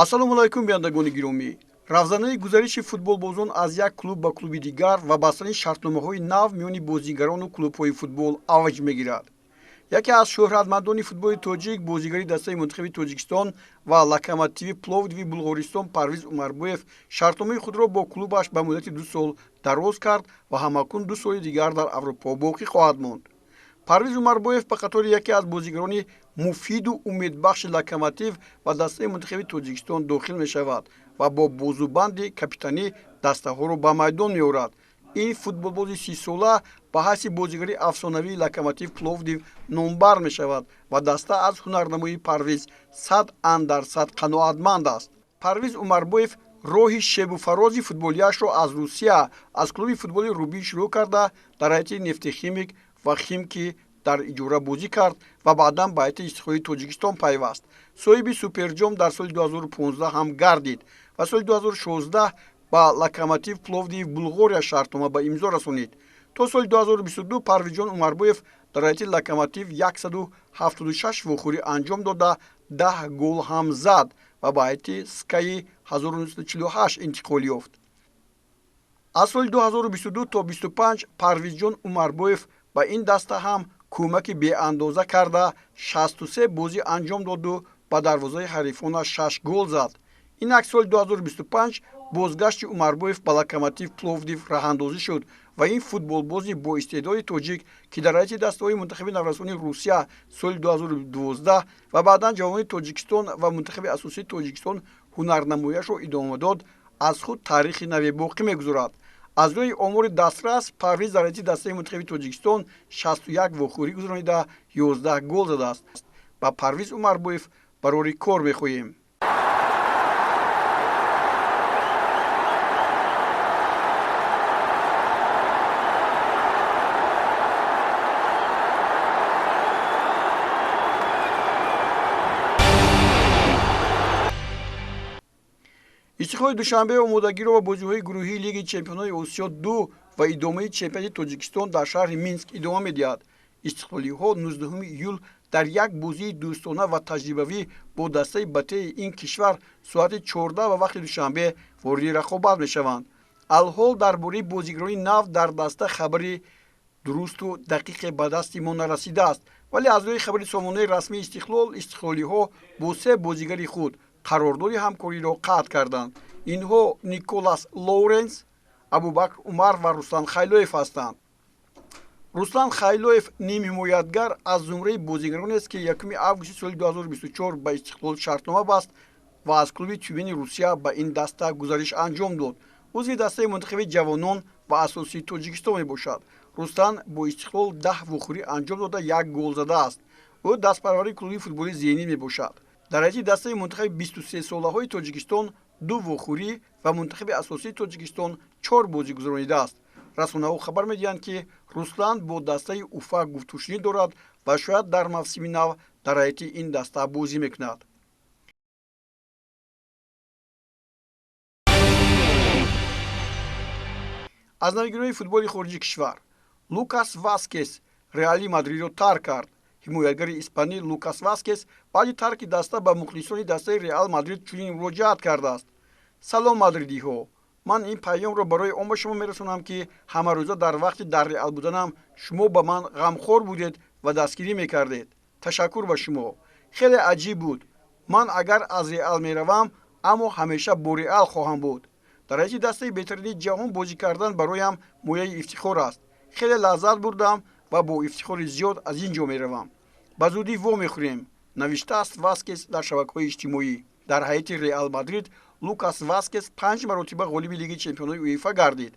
ассалому алайкум биёндагони гиромӣ. Рафзанаи гузариши футболбозон аз як клуб ба клуби дигар ва бастани шартномаҳои нав миёни бозигарону клубҳои футбол авҷ мегирад. яке аз шӯҳратмандони футболи тоҷик, бозигари дастаи мунтахаби Тоҷикистон ва Локомотиви Пловдиви Булғористон Парвиз Умарбоев шартномаи худро бо клубаш ба муддати 2 сол дароз кард ва ҳамакун 2 соли дигар дар Аврупо боқӣ хоҳад монд. Парвиз Умарбоев ба қатори яке аз бозигарони муфиду умедбахши Локомотив ва дастаи мунтахаби Тоҷикистон дохил мешавад ва бо бозубанди капитанӣ дастаҳоро ба майдон меорад. ин футболбози 30 сола ба ҳайси бозигари афсонавии Локомотив Пловдив номбар мешавад ва даста аз ҳунарнамоии Парвиз 100% қаноатманд аст. Парвиз Умарбоев роҳи шебуфарози футболиашро аз Русия аз клуби футболи Рубин шурӯъ карда дар ҳайати Нефтехимик ва Химки дар иҷора бозӣ кард ва баъдан ба ҳайати истиқлолии Тоҷикистон пайваст. соҳиби суперҷом дар соли 2015 ҳам гардид ва соли 2016 ба Локомотив Пловдив Булғория шартнома ба имзо расонид. то соли 2022 Парвизҷон Умарбоев дар ҳайати Локомотив 176 вохӯрӣ анҷом дода 10 гол ҳам зад ва ба ҳайати СКАи 1948 интиқол ёфт. аз соли 2022 то 25 Парвизҷон Умарбоев ба ин даста ҳам кӯмаки беандоза карда 63 бозӣ анҷом доду ба дарвозаи ҳарифонаш 6 гол зад. инак соли 2025 бозгашти Умарбоев ба Локомотив Пловдив раҳандозӣ шуд ва ин футболбози боистеъдоди тоҷик, ки дар ҳайати дастаҳои мунтахаби наврасони Русия соли 2012 ва баъдан ҷавони Тоҷикистон ва мунтахаби асосии Тоҷикистон ҳунарнамояшро идома дод, аз худ таърихи наве боқӣ мегузорад. аз рӯи омори дастрас Парвиз дар ҳайати дастаи мунтахаби Тоҷикистон 61 вохӯрӣ гузаронида 11 гол задааст. ба Парвиз Умарбоев барори кор мехоҳем. истиқлоли душанбе омодагиро ба бозиҳои гурӯҳии Лиги Чемпионҳои Осиё 2 ва идомаи чемпионати Тоҷикистон дар шаҳри Минск идома медиҳад. истиқлолиҳо 19 июл дар як бозии дӯстона ва таҷрибавӣ бо дастаи БТ-и ин кишвар соати 14 ва вақти душанбе вориди рақобат мешаванд. алҳол дар бораи бозигарони нав дар даста хабари дурусту дақиқе ба дасти мо нарасидааст, вале аз рӯи хабари сомонаи расмии истиқлолиҳо бо 3 бозигари худ қарордоди ҳамкориро қатъ карданд. инҳо Николас Лоуренс, Абубакр Умар ва Руслан Хайлоев ҳастанд. Руслан Хайлоев нимҳимоятгар аз зумраи бозигаронест, ки 1 августи соли 2024 ба истиқлол шартнома баст ва аз клуби Тюмени Русия ба ин даста гузариш анҷом дод. узви дастаи мунтахаби ҷавонон ва асосии Тоҷикистон мебошад. Руслан бо истиқлол 10 вохӯрӣ анҷом дода 1 гол задааст. ӯ дастпарвари клуби футболи Зенин мебошад. дар ҳайати дастаи мунтахаби 23-солаҳои Тоҷикистон 2 вохӯрӣ ва мунтахаби асосии Тоҷикистон 4 бозӣ гузаронидааст. расонаҳо хабар медиҳанд, ки Руслан бо дастаи Уфа гуфтушунӣ дорад ва шояд дар мавсими нав дар ҳайати ин даста бозӣ мекунад. аз навигирои футболи хориҷи кишвар. Лукас Васкес Реали Мадридро тарк кард. ҳимоятгари испанӣ Лукас Васкес баъди тарки даста ба мухлисони дастаи Реал Мадрид чунин муроҷиат кардааст: салом мадридиҳо, ман ин паёмро барои он ба шумо мерасонам, ки ҳамарӯза дар вақти дар Реал буданам шумо ба ман ғамхор будед ва дастгирӣ мекардед. ташаккур ба шумо. хеле аҷиб буд. ман агар аз Реал меравам, аммо ҳамеша бо Реал хоҳам буд. дар ҳайати дастаи беҳтарини ҷаҳон бозӣ кардан бароям мояи ифтихор аст. хеле лаззат бурдам ва бо ифтихори зиёд аз ин ҷо меравам. ба зудӣ вомехӯрем, навиштааст Васкес дар шабакаҳои иҷтимоӣ. дар ҳайати Реал Мадрид Лукас Васкес 5 маротиба ғолиби Лиги Чемпионҳои УЕФА гардид.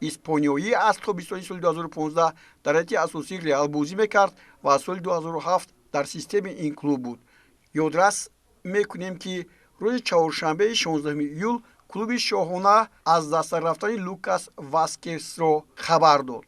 испаниёӣ аз тобистони соли 2015 дар ҳайати асосии Реал бозӣ мекард ва аз соли 2007 дар системаи ин клуб буд. ёдрас мекунем, ки рӯзи чаҳоршанбеи 16 июл клуби шоҳона аз даста рафтани Лукас Васкесро хабар дод.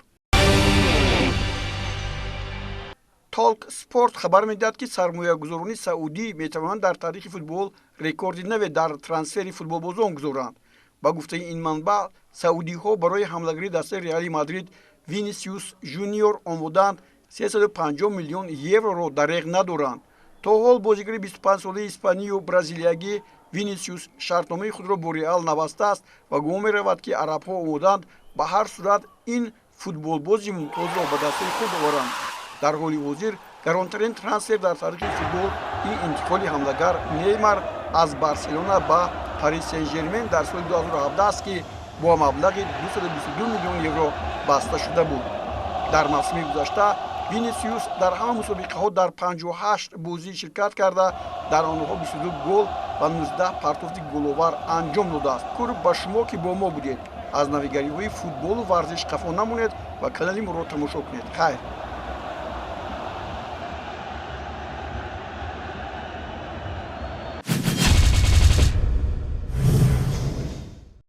Толк Спорт хабар медиҳад, ки сармоягузорони саудӣ метавонанд дар таърихи футбол рекорди наве дар трансфери футболбозон гузоранд. ба гуфтаи ин манбаъ, саудиҳо барои ҳамлагири дастаи Реали Мадрид Винисиус Жуниор омоданд 350 миллион евроро дареғ надоранд. то ҳол бозигари 25 солаи испанию бразилиягӣ винисиус шартномаи худро бо реал набастааст ва гумон меравад ки арабҳо омоданд ба ҳар сурат ин футболбози мумтозро ба дастаи худ оваранд. дар ҳоли ҳозир гаронтарин трансфер дар таърихи футбол ин интиқоли ҳамлагар неймар аз барселона ба пари сен жермен дар соли 2017 аст ки бо маблағи 222 миллион евро баста шуда буд. дар мавсими гузашта винисиус дар ҳама мусобиқаҳо дар 58 бозӣ ширкат карда дар онҳо 22 гол ва 19 партофти головар анҷом додааст. кур ба шумо ки бо мо будед аз навигариҳои футболу варзиш хафо намонед ва канали моро тамошо кунед. хайр.